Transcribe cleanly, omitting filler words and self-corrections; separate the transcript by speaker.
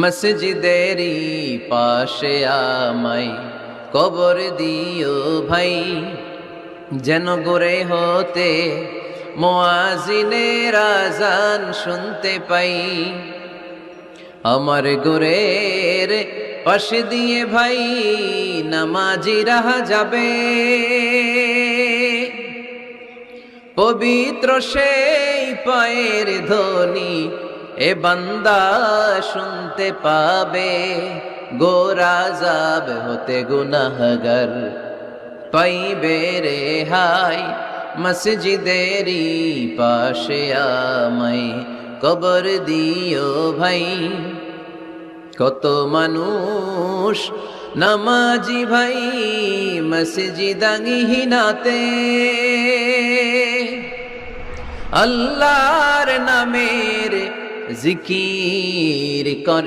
Speaker 1: মসজিদেরই পাশে আমায় কবর দিও ভাই, যেন গড়ে হতে মুয়াজ্জিনের আযান শুনতে পাই। আমার গোরের পাশে দিয়ে ভাই নামাজিরা যাবে, পবিত্র সেই পায়ের ধ্বনি এ বান্দা শুনতে পাবে। গোরাজাব হতে গুনাহগার পাইবে রেহাই, মসজিদেরই পাশে আমায় কবর দিও ভাই। কত মানুষ নামাজি ভাই মসজিদাঙ্গিহীনাতে, আল্লাহর নামের জিকির করে